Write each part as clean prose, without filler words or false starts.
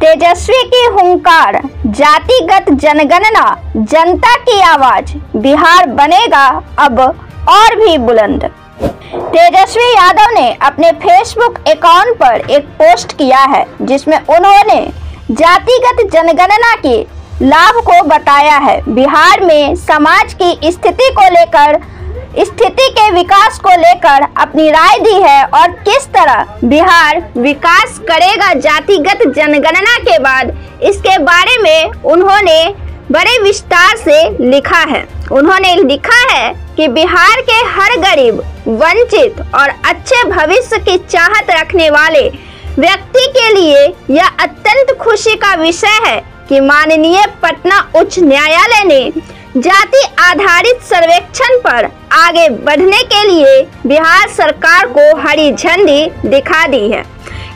तेजस्वी की हुंकार, जातिगत जनगणना, जनता की आवाज, बिहार बनेगा अब और भी बुलंद। तेजस्वी यादव ने अपने फेसबुक अकाउंट पर एक पोस्ट किया है जिसमें उन्होंने जातिगत जनगणना के लाभ को बताया है। बिहार में समाज की स्थिति को लेकर, स्थिति के विकास को लेकर अपनी राय दी है और किस तरह बिहार विकास करेगा जातिगत जनगणना के बाद, इसके बारे में उन्होंने बड़े विस्तार से लिखा है। उन्होंने लिखा है कि बिहार के हर गरीब, वंचित और अच्छे भविष्य की चाहत रखने वाले व्यक्ति के लिए यह अत्यंत खुशी का विषय है कि माननीय पटना उच्च न्यायालय ने जाति आधारित सर्वेक्षण पर आगे बढ़ने के लिए बिहार सरकार को हरी झंडी दिखा दी है।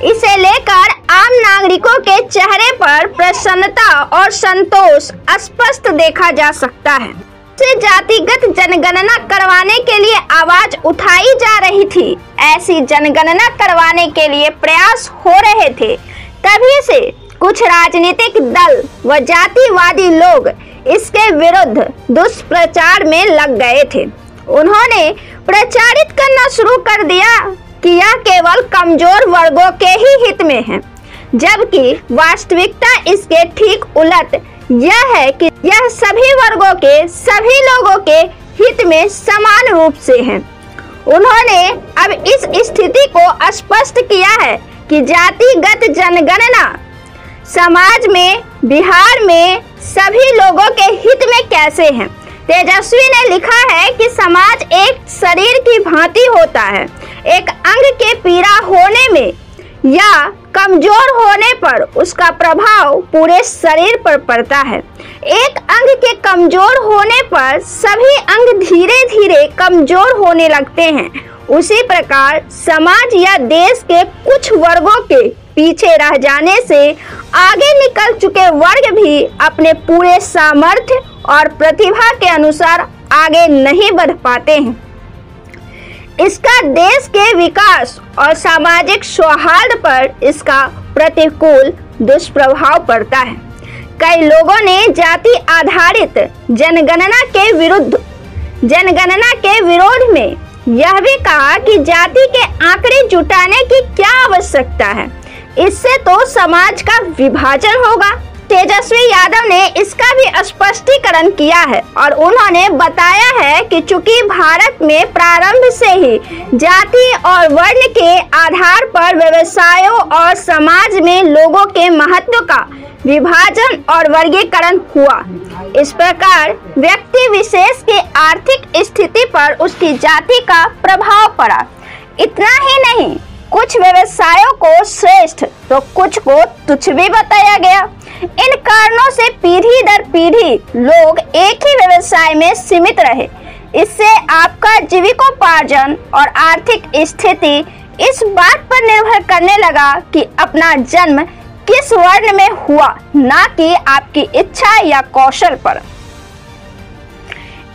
इसे लेकर आम नागरिकों के चेहरे पर प्रसन्नता और संतोष स्पष्ट देखा जा सकता है। से जातिगत जनगणना करवाने के लिए आवाज उठाई जा रही थी। ऐसी जनगणना करवाने के लिए प्रयास हो रहे थे। तभी से कुछ राजनीतिक दल व जातिवादी लोग इसके विरुद्ध दुष्प्रचार में लग गए थे। उन्होंने प्रचारित करना शुरू कर दिया कि यह केवल कमजोर वर्गों के ही हित में है, जबकि वास्तविकता इसके ठीक उलट यह है कि यह सभी वर्गों के, सभी लोगों के हित में समान रूप से है। उन्होंने अब इस स्थिति को स्पष्ट किया है कि जातिगत जनगणना समाज में, बिहार में सभी लोगों के हित में कैसे है। तेजस्वी ने लिखा है कि समाज एक शरीर की भांति होता है। एक अंग के पीड़ा होने में या कमजोर होने पर उसका प्रभाव पूरे शरीर पर पड़ता है। एक अंग के कमजोर होने पर सभी अंग धीरे धीरे कमजोर होने लगते हैं। उसी प्रकार समाज या देश के कुछ वर्गों के पीछे रह जाने से आगे निकल चुके वर्ग भी अपने पूरे सामर्थ्य और प्रतिभा के अनुसार आगे नहीं बढ़ पाते हैं। इसका देश के विकास और सामाजिक सौहार्द पर इसका प्रतिकूल दुष्प्रभाव पड़ता है। कई लोगों ने जाति आधारित जनगणना के विरोध में यह भी कहा कि जाति के आंकड़े जुटाने की क्या आवश्यकता है, इससे तो समाज का विभाजन होगा। तेजस्वी यादव ने इसका भी स्पष्टीकरण किया है और उन्होंने बताया है कि चूंकि भारत में प्रारंभ से ही जाति और वर्ण के आधार पर व्यवसायों और समाज में लोगों के महत्व का विभाजन और वर्गीकरण हुआ, इस प्रकार व्यक्ति विशेष की आर्थिक स्थिति पर उसकी जाति का प्रभाव पड़ा। इतना ही नहीं, कुछ व्यवसायों को श्रेष्ठ तो कुछ को तुच्छ भी बताया गया। इन कारणों से पीढ़ी दर पीढ़ी लोग एक ही व्यवसाय में सीमित रहे। इससे आपका जीविकोपार्जन और आर्थिक स्थिति इस बात पर निर्भर करने लगा कि अपना जन्म किस वर्ण में हुआ, ना कि आपकी इच्छा या कौशल पर।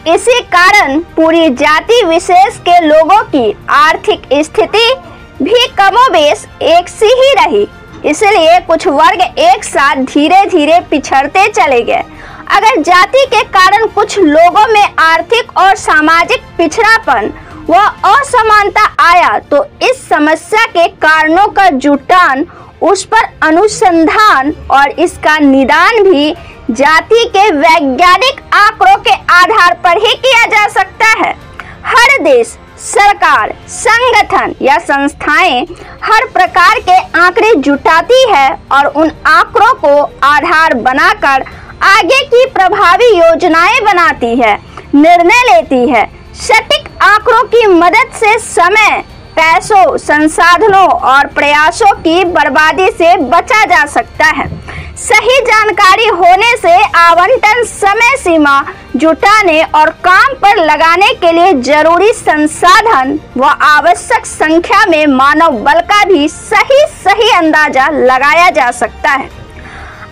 इसी कारण पूरी जाति विशेष के लोगों की आर्थिक स्थिति भी कमोबेश एक सी ही रही। इसलिए कुछ वर्ग एक साथ धीरे धीरे पिछड़ते चले गए। अगर जाति के कारण कुछ लोगों में आर्थिक और सामाजिक पिछड़ापन व असमानता आया तो इस समस्या के कारणों का जुटान, उस पर अनुसंधान और इसका निदान भी जाति के वैज्ञानिक आंकड़ों के आधार पर ही किया जा सकता है। हर देश, सरकार, संगठन या संस्थाएं हर प्रकार के आंकड़े जुटाती है और उन आंकड़ों को आधार बनाकर आगे की प्रभावी योजनाएं बनाती है, निर्णय लेती है। सटीक आंकड़ों की मदद से समय, पैसों, संसाधनों और प्रयासों की बर्बादी से बचा जा सकता है। सही जानकारी होने से आवंटन, समय सीमा जुटाने और काम पर लगाने के लिए जरूरी संसाधन व आवश्यक संख्या में मानव बल का भी सही अंदाजा लगाया जा सकता है।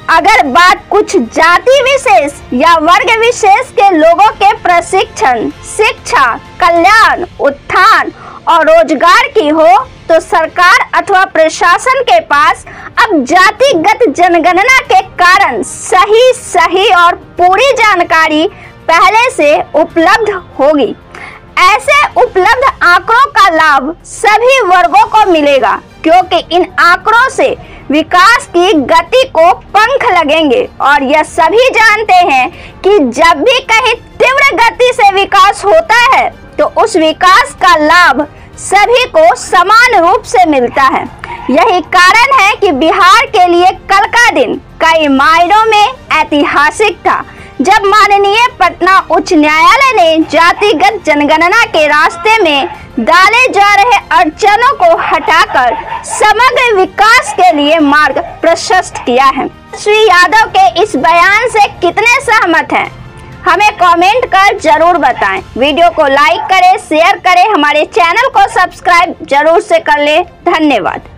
अगर बात कुछ जाति विशेष या वर्ग विशेष के लोगों के प्रशिक्षण, शिक्षा, कल्याण, उत्थान और रोजगार की हो तो सरकार अथवा प्रशासन के पास अब जातिगत जनगणना के कारण सही और पूरी जानकारी पहले से उपलब्ध होगी। ऐसे उपलब्ध आंकड़ों का लाभ सभी वर्गों को मिलेगा, क्योंकि इन आंकड़ों से विकास की गति को पंख लगेंगे। और यह सभी जानते हैं कि जब भी कहीं तीव्र गति से विकास होता है तो उस विकास का लाभ सभी को समान रूप से मिलता है। यही कारण है कि बिहार के लिए कल का दिन कई मायनों में ऐतिहासिक था, जब माननीय पटना उच्च न्यायालय ने जातिगत जनगणना के रास्ते में डाले जा रहे अड़चनों को हटाकर समग्र विकास के लिए मार्ग प्रशस्त किया है। श्री यादव के इस बयान से कितने सहमत हैं, हमें कमेंट कर जरूर बताएं। वीडियो को लाइक करें, शेयर करें, हमारे चैनल को सब्सक्राइब जरूर से कर लें। धन्यवाद।